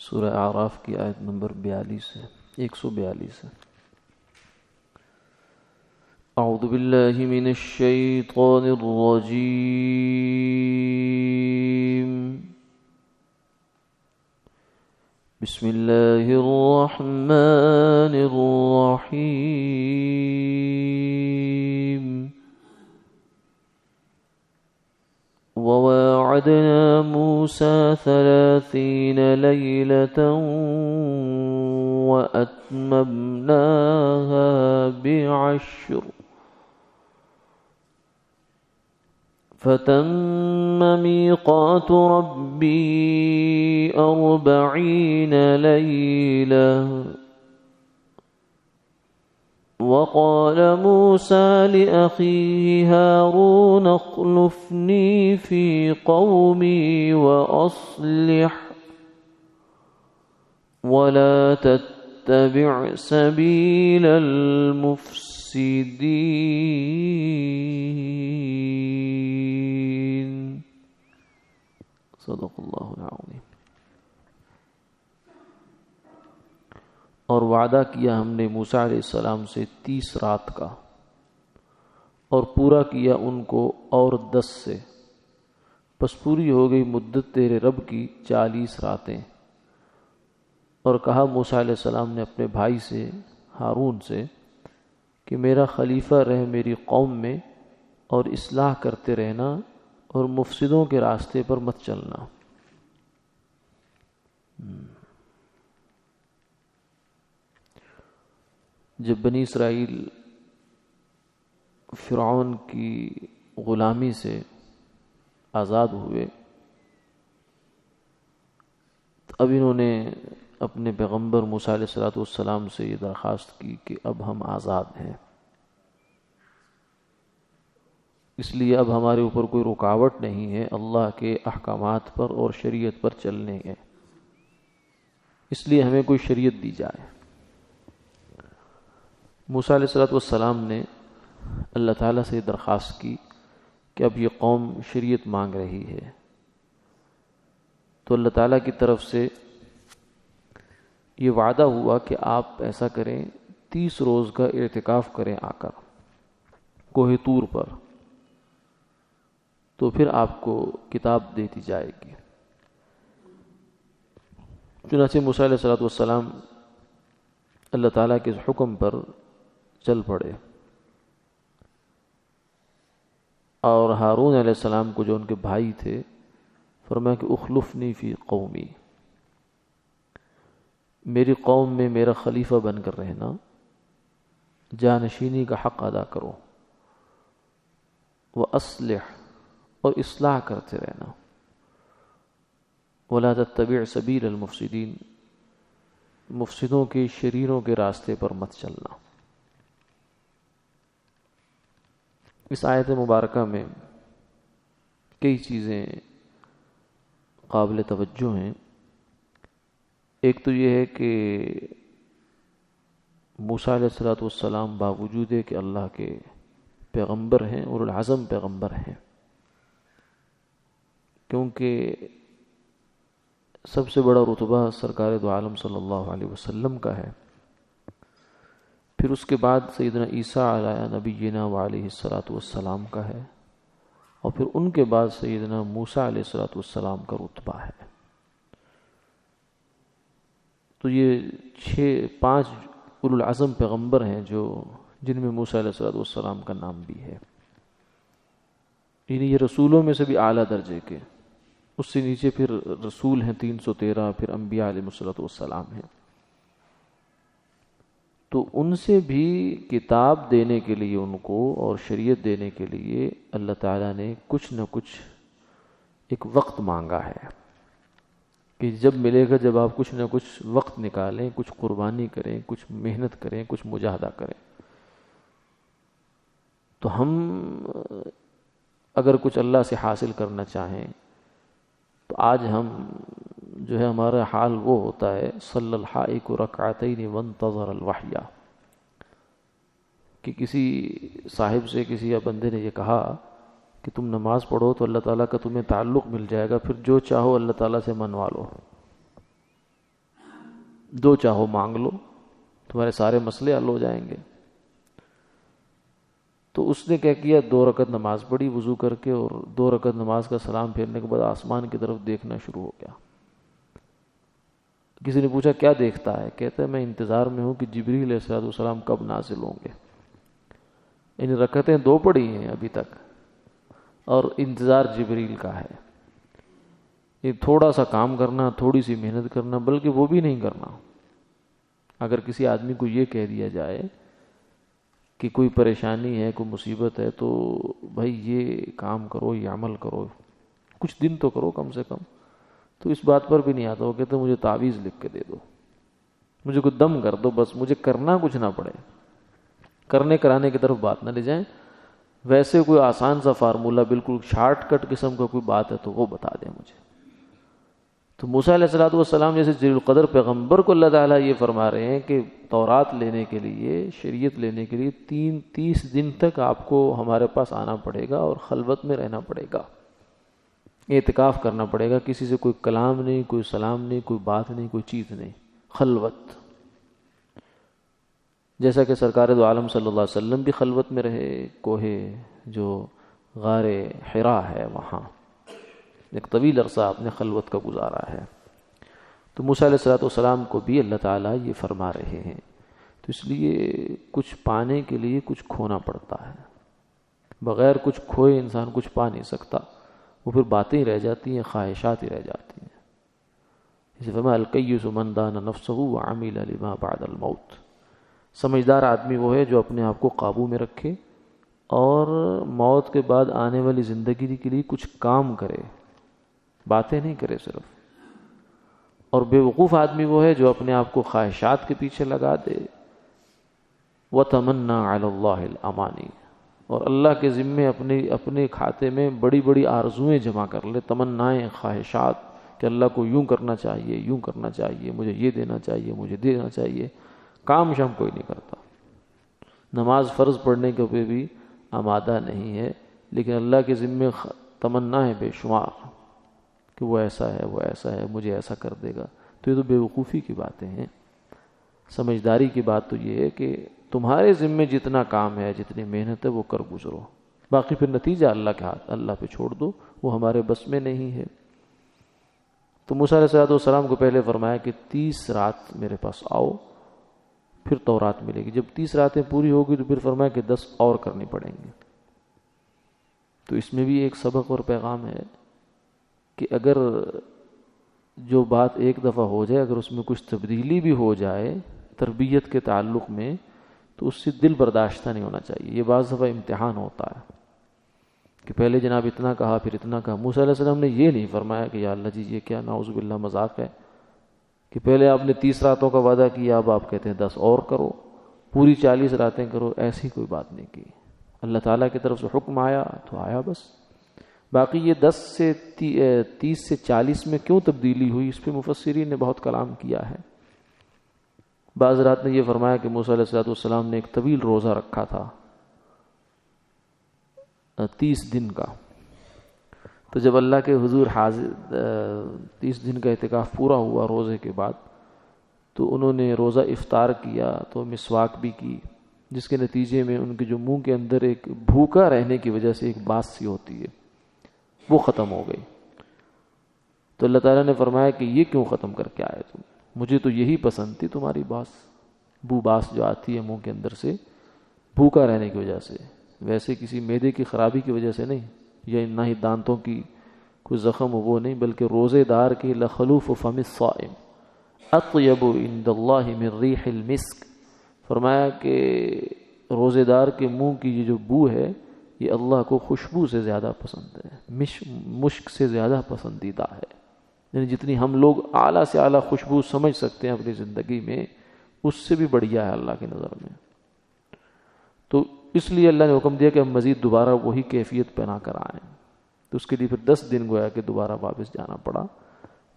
سورہ اعراف کی آیت نمبر 42 ہے 142 ہے۔ اعوذ باللہ من الشیطان الرجیم، بسم اللہ الرحمن الرحیم۔ وواعدنا موسى 30 ليلة وأتممناها ب10 فتم ميقات ربي 40 ليلة وقال موسى لأخيه هارون اخلفني في قومي وأصلح ولا تتبع سبيل المفسدين۔ صدق اللہ العظیم۔ اور وعدہ کیا ہم نے موسیٰ علیہ السلام سے 30 رات کا، اور پورا کیا ان کو اور 10 سے، پس پوری ہو گئی مدت تیرے رب کی 40 راتیں۔ اور کہا موسیٰ علیہ السلام نے اپنے بھائی سے ہارون سے کہ میرا خلیفہ رہ میری قوم میں، اور اصلاح کرتے رہنا اور مفسدوں کے راستے پر مت چلنا۔ جب بنی اسرائیل فرعون کی غلامی سے آزاد ہوئے، اب انہوں نے اپنے پیغمبر موسیٰ علیہ السلام سے یہ درخواست کی کہ اب ہم آزاد ہیں، اس لیے اب ہمارے اوپر کوئی رکاوٹ نہیں ہے اللہ کے احکامات پر اور شریعت پر چلنے ہے، اس لیے ہمیں کوئی شریعت دی جائے۔ موسیٰ علیہ السلام نے اللہ تعالیٰ سے درخواست کی کہ اب یہ قوم شریعت مانگ رہی ہے، تو اللہ تعالیٰ کی طرف سے یہ وعدہ ہوا کہ آپ ایسا کریں، 30 روز کا اعتکاف کریں آ کر کوہ طور پر، تو پھر آپ کو کتاب دے دی جائے گی۔ چنانچہ موسیٰ علیہ السلام اللہ تعالیٰ کے حکم پر چل پڑے، اور ہارون علیہ السلام کو جو ان کے بھائی تھے فرمایا کہ اخلفنی فی قومی، میری قوم میں میرا خلیفہ بن کر رہنا، جانشینی کا حق ادا کرو، وَأَصْلِحْ، اور اصلاح کرتے رہنا، وَلَا تَتَّبِعْ سَبِيلَ الْمُفْسِدِينَ، مفسدوں کے شریروں کے راستے پر مت چلنا۔ اس آیت مبارکہ میں کئی چیزیں قابل توجہ ہیں۔ ایک تو یہ ہے کہ موسیٰ علیہ السلام باوجود کہ اللہ کے پیغمبر ہیں اور العظم پیغمبر ہیں، کیونکہ سب سے بڑا رتبہ سرکار دو عالم صلی اللہ علیہ وسلم کا ہے، پھر اس کے بعد سیدنا عیسیٰ علیہ نبینا وعلیہ السلام کا ہے، اور پھر ان کے بعد سیدنا موسیٰ علیہ السلام کا رتبہ ہے۔ تو یہ 5 اولو العظم پیغمبر ہیں جن میں موسیٰ علیہ السلام کا نام بھی ہے، یعنی یہ رسولوں میں سے بھی اعلیٰ درجے کے، اس سے نیچے پھر رسول ہیں 313، پھر انبیاء علیہ السلام ہیں۔ تو ان سے بھی کتاب دینے کے لیے ان کو اور شریعت دینے کے لیے اللہ تعالیٰ نے کچھ نہ کچھ ایک وقت مانگا ہے کہ جب ملے گا، جب آپ کچھ نہ کچھ وقت نکالیں، کچھ قربانی کریں، کچھ محنت کریں، کچھ مجاہدہ کریں۔ تو ہم اگر کچھ اللہ سے حاصل کرنا چاہیں تو آج ہم جو ہے ہمارا حال وہ ہوتا ہے صلی الحائق رکعتین وانتظر الوحی، کہ کسی صاحب سے کسی بندے نے یہ کہا کہ تم نماز پڑھو تو اللہ تعالیٰ کا تمہیں تعلق مل جائے گا، پھر جو چاہو اللہ تعالیٰ سے منوا لو۔ جو چاہو مانگ لو، تمہارے سارے مسئلے حل ہو جائیں گے۔ تو اس نے کیا کیا، 2 رکعت نماز پڑھی وضو کر کے، اور 2 رکعت نماز کا سلام پھیرنے کے بعد آسمان کی طرف دیکھنا شروع ہو گیا۔ کسی نے پوچھا کیا دیکھتا ہے؟ کہتا ہے میں انتظار میں ہوں کہ جبریل علیہ السلام کب نازل ہوں گے۔ یعنی رکعتیں 2 پڑھی ہیں ابھی تک، اور انتظار جبریل کا ہے۔ یہ تھوڑا سا کام کرنا، تھوڑی سی محنت کرنا، بلکہ وہ بھی نہیں کرنا۔ اگر کسی آدمی کو یہ کہہ دیا جائے کہ کوئی پریشانی ہے، کوئی مصیبت ہے، تو بھائی یہ کام کرو، یہ عمل کرو، کچھ دن تو کرو کم سے کم، تو اس بات پر بھی نہیں آتا۔ وہ کہتے مجھے تعویذ لکھ کے دے دو، مجھے کوئی دم کر دو، بس مجھے کرنا کچھ نہ پڑے۔ کرنے کرانے کی طرف بات نہ لے جائیں، ویسے کوئی آسان سا فارمولہ، بالکل شارٹ کٹ قسم کا کوئی بات ہے تو وہ بتا دیں مجھے۔ تو موسیٰ علیہ السلام جیسے جلیل القدر پیغمبر کو اللہ تعالیٰ یہ فرما رہے ہیں کہ تورات لینے کے لیے، شریعت لینے کے لیے 30 دن تک آپ کو ہمارے پاس آنا پڑے گا، اور خلوت میں رہنا پڑے گا، اعتکاف کرنا پڑے گا، کسی سے کوئی کلام نہیں، کوئی سلام نہیں، کوئی بات نہیں، کوئی چیز نہیں، خلوت۔ جیسا کہ سرکار دو عالم صلی اللہ علیہ وسلم بھی خلوت میں رہے، کوہ جو غار حرا ہے وہاں ایک طویل عرصہ آپ نے خلوت کا گزارا ہے۔ تو موسیٰ علیہ السلام کو بھی اللہ تعالیٰ یہ فرما رہے ہیں۔ تو اس لیے کچھ پانے کے لیے کچھ کھونا پڑتا ہے، بغیر کچھ کھوئے انسان کچھ پا نہیں سکتا، وہ پھر باتیں ہی رہ جاتی ہیں، خواہشات ہی رہ جاتی ہیں۔ جیسے فرمایا الکیس من دان نفسہ وعمل لما بعد الموت، سمجھدار آدمی وہ ہے جو اپنے آپ کو قابو میں رکھے اور موت کے بعد آنے والی زندگی کے لیے کچھ کام کرے، باتیں نہیں کرے صرف۔ اور بے وقوف آدمی وہ ہے جو اپنے آپ کو خواہشات کے پیچھے لگا دے۔ وَتَمَنَّا عَلَى اللَّهِ الْأَمَانِي، اور اللہ کے ذمے اپنے کھاتے میں بڑی بڑی آرزوئیں جمع کر لے، تمنائیں، خواہشات، کہ اللہ کو یوں کرنا چاہیے، یوں کرنا چاہیے، مجھے یہ دینا چاہیے، مجھے دینا چاہیے۔ کام شام کوئی نہیں کرتا، نماز فرض پڑھنے کے پہ بھی آمادہ نہیں ہے، لیکن اللہ کے ذمے تمنا ہے بے شمار کہ وہ ایسا ہے، وہ ایسا ہے، مجھے ایسا کر دے گا۔ تو یہ تو بے وقوفی کی باتیں ہیں۔ سمجھداری کی بات تو یہ ہے کہ تمہارے ذمے جتنا کام ہے، جتنی محنت ہے، وہ کر گزرو، باقی پھر نتیجہ اللہ کے ہاتھ، اللہ پہ چھوڑ دو، وہ ہمارے بس میں نہیں ہے۔ تو موسیٰ علیہ السلام کو پہلے فرمایا کہ 30 رات میرے پاس آؤ، پھر تورات ملے گی۔ جب 30 راتیں پوری ہوگی تو پھر فرمایا کہ 10 اور کرنی پڑیں گی۔ تو اس میں بھی ایک سبق اور پیغام ہے کہ اگر جو بات ایک دفعہ ہو جائے، اگر اس میں کچھ تبدیلی بھی ہو جائے تربیت کے تعلق میں، تو اس سے دل برداشتہ نہیں ہونا چاہیے۔ یہ بعض دفعہ امتحان ہوتا ہے کہ پہلے جناب اتنا کہا، پھر اتنا کہا۔ موسیٰ علیہ السلام نے یہ نہیں فرمایا کہ یا اللہ جی یہ کیا، نعوذ باللہ مذاق ہے کہ پہلے آپ نے 30 راتوں کا وعدہ کیا، اب آپ کہتے ہیں 10 اور کرو، پوری 40 راتیں کرو۔ ایسی کوئی بات نہیں کی، اللہ تعالیٰ کی طرف سے حکم آیا تو آیا بس۔ باقی یہ 10 سے 30 سے 40 میں کیوں تبدیلی ہوئی، اس پہ مفسرین نے بہت کلام کیا ہے۔ بعض رات نے یہ فرمایا کہ موسیٰ علیہ السلام نے ایک طویل روزہ رکھا تھا 30 دن کا، تو جب اللہ کے حضور حاضر 30 دن کا اعتکاف پورا ہوا روزے کے بعد، تو انہوں نے روزہ افطار کیا تو مسواک بھی کی، جس کے نتیجے میں ان کے جو منہ کے اندر ایک بھوکا رہنے کی وجہ سے ایک باس سی ہوتی ہے، وہ ختم ہو گئی۔ تو اللہ تعالیٰ نے فرمایا کہ یہ کیوں ختم کر کے آئے تم، مجھے تو یہی پسند تھی تمہاری باس، باس جو آتی ہے منہ کے اندر سے بھوکا رہنے کی وجہ سے، ویسے کسی معدے کی خرابی کی وجہ سے نہیں، یا نہ ہی دانتوں کی کوئی زخم ہو، وہ نہیں، بلکہ روزے دار کی لخلوف فم الصائم اطیب عند اللہ من ریح المسک، فرمایا کہ روزے دار کے منہ کی یہ جو بو ہے، یہ اللہ کو خوشبو سے زیادہ پسند ہے، مشک سے زیادہ پسندیدہ ہے۔ یعنی جتنی ہم لوگ اعلیٰ سے اعلیٰ خوشبو سمجھ سکتے ہیں اپنی زندگی میں، اس سے بھی بڑھیا ہے اللہ کی نظر میں۔ تو اس لیے اللہ نے حکم دیا کہ ہم مزید دوبارہ وہی کیفیت پہنا کر آئیں، تو اس کے لیے پھر 10 دن گویا کہ دوبارہ واپس جانا پڑا۔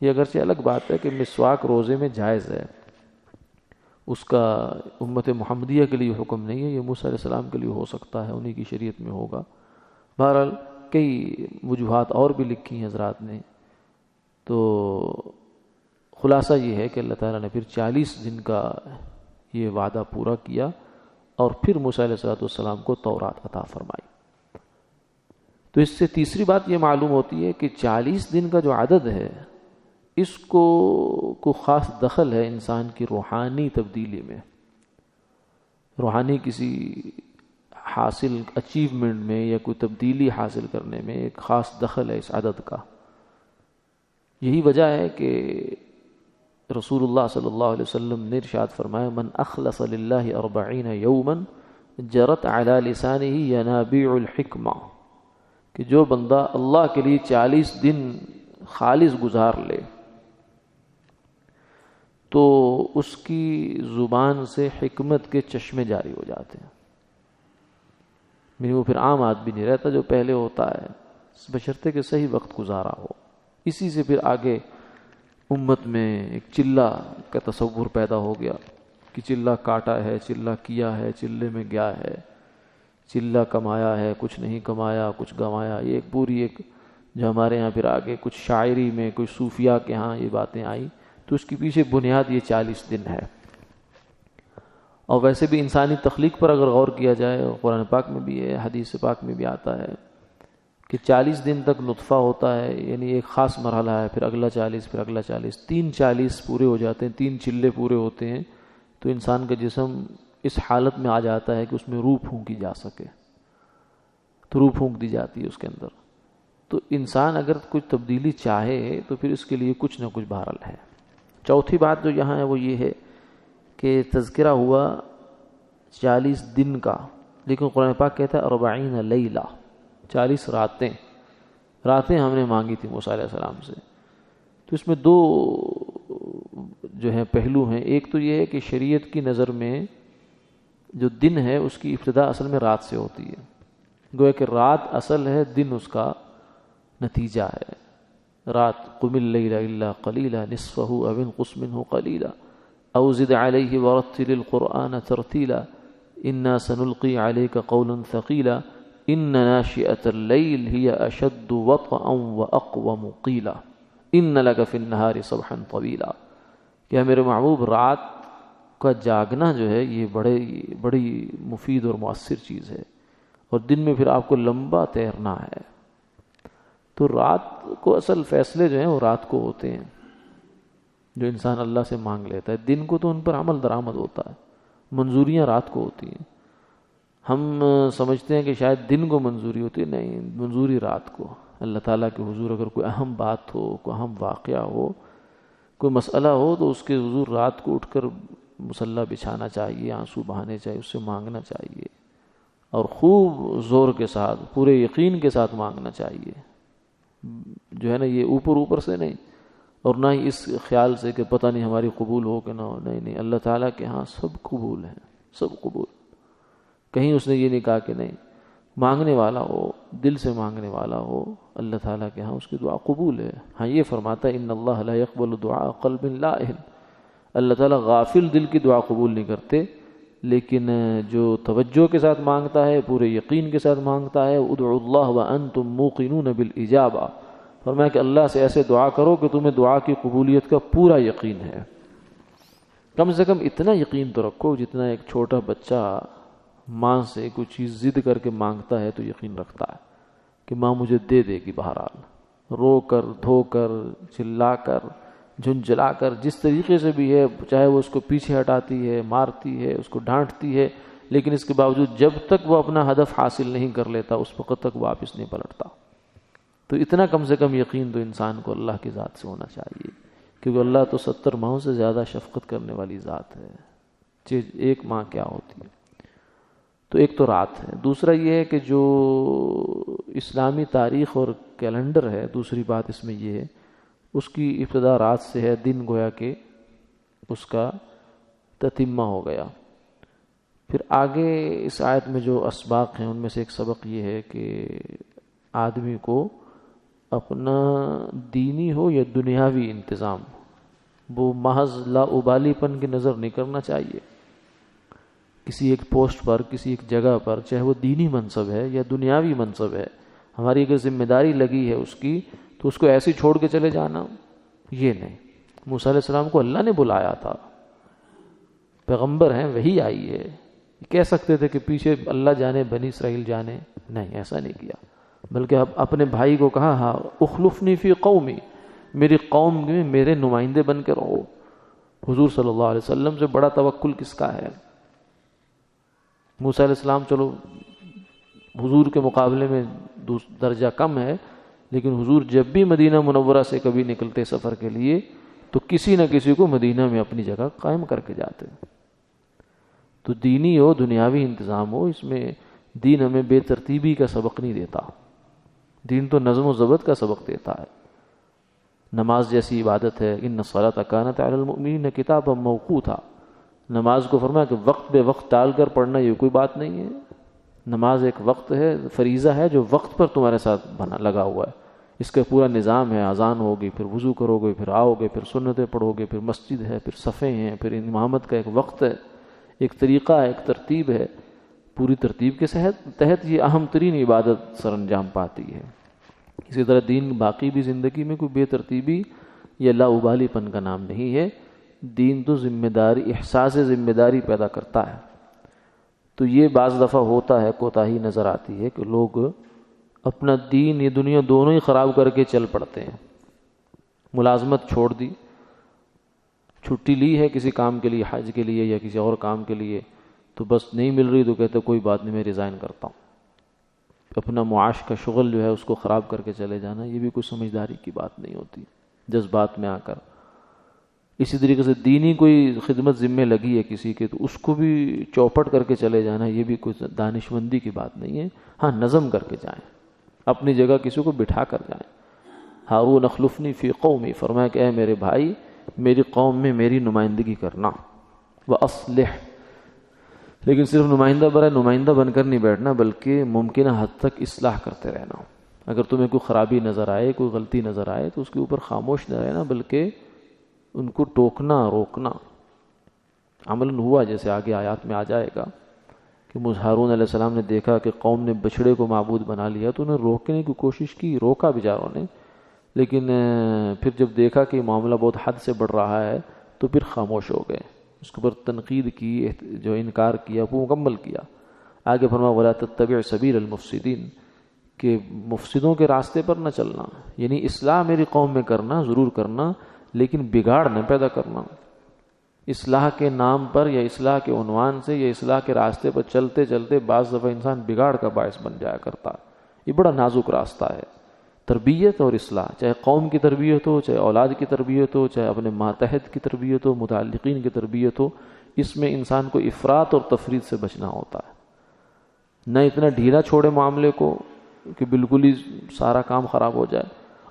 یہ اگرچہ الگ بات ہے کہ مسواک روزے میں جائز ہے، اس کا امت محمدیہ کے لیے حکم نہیں ہے، یہ موسیٰ علیہ السلام کے لیے ہو سکتا ہے، انہی کی شریعت میں ہوگا۔ بہرحال کئی وجوہات اور بھی لکھی ہیں حضرات نے، تو خلاصہ یہ ہے کہ اللہ تعالیٰ نے پھر 40 دن کا یہ وعدہ پورا کیا اور پھر موسیٰ علیہ السلام کو تورات عطا فرمائی۔ تو اس سے تیسری بات یہ معلوم ہوتی ہے کہ 40 دن کا جو عدد ہے اس کو خاص دخل ہے انسان کی روحانی تبدیلی میں، روحانی کسی حاصل اچیومنٹ میں یا کوئی تبدیلی حاصل کرنے میں ایک خاص دخل ہے اس عدد کا۔ یہی وجہ ہے کہ رسول اللہ صلی اللہ علیہ وسلم نے ارشاد فرمایا من اخلص للہ 40 یوما جرت علی لسانہ ینابیع الحکمہ، کہ جو بندہ اللہ کے لیے 40 دن خالص گزار لے تو اس کی زبان سے حکمت کے چشمے جاری ہو جاتے ہیں، یعنی وہ پھر عام آدمی نہیں رہتا جو پہلے ہوتا ہے، بشرطے کہ صحیح وقت گزارا ہو۔ اسی سے پھر آگے امت میں ایک چلہ کا تصور پیدا ہو گیا کہ چلہ کاٹا ہے، چلہ کیا ہے، چلے میں گیا ہے، چلہ کمایا ہے، کچھ نہیں کمایا، کچھ گنوایا، یہ ایک پوری ایک جو ہمارے ہاں پھر آگے کچھ شاعری میں کوئی صوفیاء کے ہاں یہ باتیں آئیں، تو اس کے پیچھے بنیاد یہ 40 دن ہے۔ اور ویسے بھی انسانی تخلیق پر اگر غور کیا جائے، قرآن پاک میں بھی ہے، حدیث پاک میں بھی آتا ہے کہ 40 دن تک نطفہ ہوتا ہے، یعنی ایک خاص مرحلہ ہے، پھر اگلا 40، پھر اگلا 40، 3 40 پورے ہو جاتے ہیں، 3 چلے پورے ہوتے ہیں تو انسان کا جسم اس حالت میں آ جاتا ہے کہ اس میں روح پھونکی جا سکے، تو روح پھونک دی جاتی ہے اس کے اندر۔ تو انسان اگر کچھ تبدیلی چاہے تو پھر اس کے لیے کچھ نہ کچھ بہرحال ہے۔ چوتھی بات جو یہاں ہے وہ یہ ہے کہ تذکرہ ہوا 40 دن کا، لیکن قرآن پاک کہتا ہے 40 لیلہ، 40 راتیں ہم نے مانگی تھی موسیٰ علیہ السلام سے۔ تو اس میں 2 جو ہیں پہلو ہیں، ایک تو یہ ہے کہ شریعت کی نظر میں جو دن ہے اس کی ابتدا اصل میں رات سے ہوتی ہے، گویا کہ رات اصل ہے، دن اس کا نتیجہ ہے۔ رات قم اللیل الا قلیلا نصفہ او انقص منہ قلیلا او زد علیہ ورتل القرآن ترتیلا انا سنلقی علیک قولا ثقیلا ان ناشئۃ اللیل ہی اشد وطئا واقوم قیلا ان لک فی النہار سبحا طویلا، کہ میرے محبوب رات کا جاگنا جو ہے یہ بڑی مفید اور مؤثر چیز ہے، اور دن میں پھر آپ کو لمبا تیرنا ہے۔ تو رات کو اصل فیصلے جو ہیں وہ رات کو ہوتے ہیں جو انسان اللہ سے مانگ لیتا ہے، دن کو تو ان پر عمل درآمد ہوتا ہے، منظوریاں رات کو ہوتی ہیں۔ ہم سمجھتے ہیں کہ شاید دن کو منظوری ہوتی ہے، نہیں، منظوری رات کو۔ اللہ تعالیٰ کے حضور اگر کوئی اہم بات ہو، کوئی اہم واقعہ ہو، کوئی مسئلہ ہو، تو اس کے حضور رات کو اٹھ کر مصلی بچھانا چاہیے، آنسو بہانے چاہیے، اس سے مانگنا چاہیے، اور خوب زور کے ساتھ، پورے یقین کے ساتھ مانگنا چاہیے، جو ہے نا یہ اوپر سے نہیں، اور نہ ہی اس خیال سے کہ پتہ نہیں ہماری قبول ہو کہ نہ ہو، نہیں، اللہ تعالیٰ کے ہاں سب قبول ہیں، سب قبول۔ کہیں اس نے یہ نہیں کہا کہ نہیں، مانگنے والا ہو، دل سے مانگنے والا ہو، اللہ تعالیٰ کے ہاں اس کی دعا قبول ہے۔ ہاں یہ فرماتا ہے ان اللہ لا يقبل دعاء قلب لاہن، اللہ تعالیٰ غافل دل کی دعا قبول نہیں کرتے، لیکن جو توجہ کے ساتھ مانگتا ہے، پورے یقین کے ساتھ مانگتا ہے، ادعوا اللہ وانتم موقنون بالاجابہ، فرمایا کہ اللہ سے ایسے دعا کرو کہ تمہیں دعا کی قبولیت کا پورا یقین ہے۔ کم سے کم اتنا یقین تو رکھو جتنا ایک چھوٹا بچہ ماں سے کوئی چیز ضد کر کے مانگتا ہے تو یقین رکھتا ہے کہ ماں مجھے دے دے گی، بہرحال رو کر، دھو کر، چلا کر، جھنجھلا کر، جس طریقے سے بھی ہے، چاہے وہ اس کو پیچھے ہٹاتی ہے، مارتی ہے، اس کو ڈانٹتی ہے، لیکن اس کے باوجود جب تک وہ اپنا ہدف حاصل نہیں کر لیتا اس وقت تک واپس نہیں پلٹتا۔ تو اتنا کم سے کم یقین تو انسان کو اللہ کی ذات سے ہونا چاہیے، کیونکہ اللہ تو 70 ماہوں سے زیادہ شفقت کرنے والی ذات ہے، ایک ماں کیا ہوتی ہے۔ تو ایک تو رات ہے، دوسرا یہ ہے کہ جو اسلامی تاریخ اور کیلنڈر ہے، دوسری بات اس میں یہ ہے اس کی ابتدا رات سے ہے، دن گویا کہ اس کا تتمہ ہو گیا۔ پھر آگے اس آیت میں جو اسباق ہیں ان میں سے ایک سبق یہ ہے کہ آدمی کو اپنا دینی ہو یا دنیاوی انتظام وہ محض لا ابالی پن کی نظر نہیں کرنا چاہیے۔ کسی ایک پوسٹ پر، کسی ایک جگہ پر، چاہے وہ دینی منصب ہے یا دنیاوی منصب ہے، ہماری اگر ذمہ داری لگی ہے اس کی، تو اس کو ایسے چھوڑ کے چلے جانا یہ نہیں۔ موسیٰ علیہ السلام کو اللہ نے بلایا تھا، پیغمبر ہیں، وحی آئی ہے. کہہ سکتے تھے کہ پیچھے اللہ جانے بنی اسرائیل جانے، نہیں، ایسا نہیں کیا، بلکہ اب اپنے بھائی کو کہا ہاں اخلفنی فی قومی، میری قوم میں میرے نمائندے بن کے رہو. حضور صلی اللہ علیہ وسلم سے بڑا توکل کس کا ہے؟ موسیٰ علیہ السلام چلو حضور کے مقابلے میں درجہ کم ہے، لیکن حضور جب بھی مدینہ منورہ سے کبھی نکلتے سفر کے لیے تو کسی نہ کسی کو مدینہ میں اپنی جگہ قائم کر کے جاتے. تو دینی ہو دنیاوی انتظام ہو، اس میں دین ہمیں بے ترتیبی کا سبق نہیں دیتا، دین تو نظم و ضبط کا سبق دیتا ہے. نماز جیسی عبادت ہے، ان الصلاۃ کانت علی المؤمنین کتابا موقوتا، نماز کو فرمایا کہ وقت بے وقت ٹال کر پڑھنا یہ کوئی بات نہیں ہے. نماز ایک وقت ہے، فریضہ ہے جو وقت پر تمہارے ساتھ لگا ہوا ہے، اس کا پورا نظام ہے. اذان ہوگی، پھر وضو کرو گے، پھر آؤ گے، پھر سنتیں پڑھو گے، پھر مسجد ہے، پھر صفیں ہیں، پھر امامت کا ایک وقت ہے، ایک طریقہ ہے، ایک ترتیب ہے. پوری ترتیب کے تحت یہ اہم ترین عبادت سر انجام پاتی ہے. اسی طرح دین باقی بھی زندگی میں کوئی بے ترتیبی یا لا ابالی پن کا نام نہیں ہے. دین تو ذمہ داری، احساس ذمہ داری پیدا کرتا ہے. تو یہ بعض دفعہ ہوتا ہے، کوتاہی نظر آتی ہے کہ لوگ اپنا دین یہ دنیا دونوں ہی خراب کر کے چل پڑتے ہیں. ملازمت چھوڑ دی، چھٹی لی ہے کسی کام کے لیے، حج کے لیے یا کسی اور کام کے لیے، تو بس نہیں مل رہی تو کہتے کوئی بات نہیں میں ریزائن کرتا ہوں. اپنا معاش کا شغل جو ہے اس کو خراب کر کے چلے جانا، یہ بھی کوئی سمجھداری کی بات نہیں ہوتی، جذبات میں آ کر. اسی طریقے سے دینی کوئی خدمت ذمہ لگی ہے کسی کے تو اس کو بھی چوپٹ کر کے چلے جانا، یہ بھی کوئی دانشمندی کی بات نہیں ہے. ہاں نظم کر کے جائیں، اپنی جگہ کسی کو بٹھا کر جائیں. ہارون اخلفنی فی قومی، فرمایا کہ اے میرے بھائی میری قوم میں میری نمائندگی کرنا. وَأَصْلِحْ، لیکن صرف نمائندہ بن کر نہیں بیٹھنا، بلکہ ممکنہ حد تک اصلاح کرتے رہنا. اگر تمہیں کوئی خرابی نظر آئے، کوئی غلطی نظر آئے تو اس کے اوپر خاموش نہ رہنا، بلکہ ان کو ٹوکنا، روکنا. عملاً ہوا جیسے آگے آیات میں آ جائے گا کہ ہارون علیہ السلام نے دیکھا کہ قوم نے بچھڑے کو معبود بنا لیا تو انہیں روکنے کی کوشش کی، روکا بیچاروں نے، لیکن پھر جب دیکھا کہ معاملہ بہت حد سے بڑھ رہا ہے تو پھر خاموش ہو گئے. اس کے اوپر تنقید کی، جو انکار کیا وہ مکمل کیا. آگے فرمایا وَلَا تَتَّبِعْ سَبِيلَ الْمُفْسِدِينَ، کہ مفسدوں کے راستے پر نہ چلنا، یعنی اصلاح میری قوم میں کرنا، ضرور کرنا، لیکن بگاڑ نہ پیدا کرنا. اصلاح کے نام پر یا اصلاح کے عنوان سے یا اصلاح کے راستے پر چلتے چلتے بعض دفعہ انسان بگاڑ کا باعث بن جایا کرتا. یہ بڑا نازک راستہ ہے. تربیت اور اصلاح، چاہے قوم کی تربیت ہو، چاہے اولاد کی تربیت ہو، چاہے اپنے ماتحت کی تربیت ہو، متعلقین کی تربیت ہو، اس میں انسان کو افراط اور تفرید سے بچنا ہوتا ہے. نہ اتنا ڈھیلا چھوڑے معاملے کو کہ بالکل ہی سارا کام خراب ہو جائے،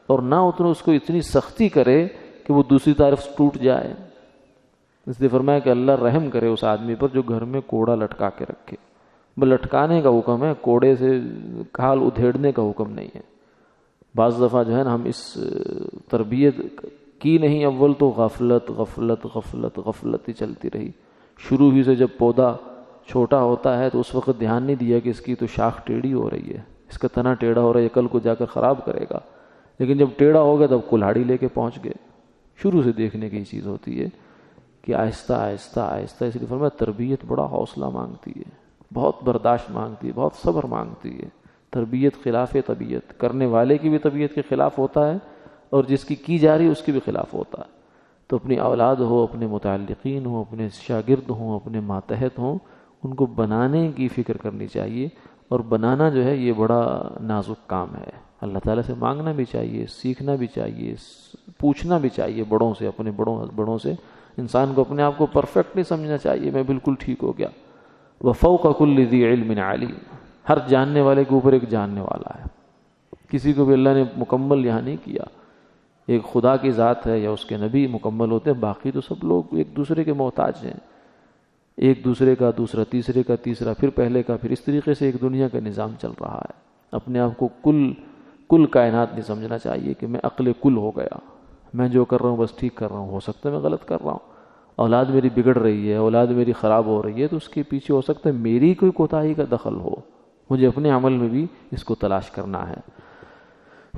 اور نہ اتنا اس کو اتنی سختی کرے کہ وہ دوسری طرف ٹوٹ جائے. اس لیے فرمایا کہ اللہ رحم کرے اس آدمی پر جو گھر میں کوڑا لٹکا کے رکھے. بس لٹکانے کا حکم ہے، کوڑے سے کھال ادھیڑنے کا حکم نہیں ہے. بعض دفعہ جو ہے نا ہم اس تربیت کی نہیں، اول تو غفلت غفلت غفلت غفلت ہی چلتی رہی. شروع ہی سے جب پودا چھوٹا ہوتا ہے تو اس وقت دھیان نہیں دیا کہ اس کی تو شاخ ٹیڑھی ہو رہی ہے، اس کا تنا ٹیڑھا ہو رہا ہے، کل کو جا کر خراب کرے گا. لیکن جب ٹیڑھا ہو گیا تب کلہاڑی لے کے پہنچ گئے. شروع سے دیکھنے کی چیز ہوتی ہے کہ آہستہ آہستہ آہستہ. اس لیے فرمایا تربیت بڑا حوصلہ مانگتی ہے، بہت برداشت مانگتی ہے، بہت صبر مانگتی ہے. تربیت خلاف طبیعت، کرنے والے کی بھی طبیعت کے خلاف ہوتا ہے اور جس کی جا رہی ہے اس کے بھی خلاف ہوتا ہے. تو اپنی اولاد ہو، اپنے متعلقین ہوں، اپنے شاگرد ہوں، اپنے ماتحت ہوں، ان کو بنانے کی فکر کرنی چاہیے. اور بنانا جو ہے یہ بڑا نازک کام ہے. اللہ تعالیٰ سے مانگنا بھی چاہیے، سیکھنا بھی چاہیے، پوچھنا بھی چاہیے بڑوں سے، اپنے بڑوں سے. انسان کو اپنے آپ کو پرفیکٹ نہیں سمجھنا چاہیے، میں بالکل ٹھیک ہو گیا. وَفَوْقَ كُلِّ ذِي عِلْمٍ عَلِيمٍ، ہر جاننے والے کے اوپر ایک جاننے والا ہے. کسی کو بھی اللہ نے مکمل یہاں نہیں کیا. ایک خدا کی ذات ہے یا اس کے نبی مکمل ہوتے ہیں، باقی تو سب لوگ ایک دوسرے کے محتاج ہیں. ایک دوسرے کا، دوسرا تیسرے کا، تیسرا پھر پہلے کا. پھر اس طریقے سے ایک دنیا کا نظام چل رہا ہے. اپنے آپ کو کل کائنات نہیں سمجھنا چاہیے کہ میں عقل کل ہو گیا، میں جو کر رہا ہوں بس ٹھیک کر رہا ہوں. ہو سکتا ہے میں غلط کر رہا ہوں، اولاد میری بگڑ رہی ہے، اولاد میری خراب ہو رہی ہے، تو اس کے پیچھے ہو سکتا ہے میری کوئی کوتاہی کا دخل ہو. مجھے اپنے عمل میں بھی اس کو تلاش کرنا ہے.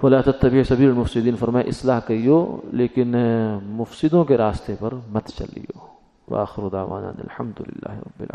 ولا تتبع سبیل المفسدین، فرمایا اصلاح کریو لیکن مفسدوں کے راستے پر مت چلیو۔ وآخر دعوانا الحمدللہ رب العالمین۔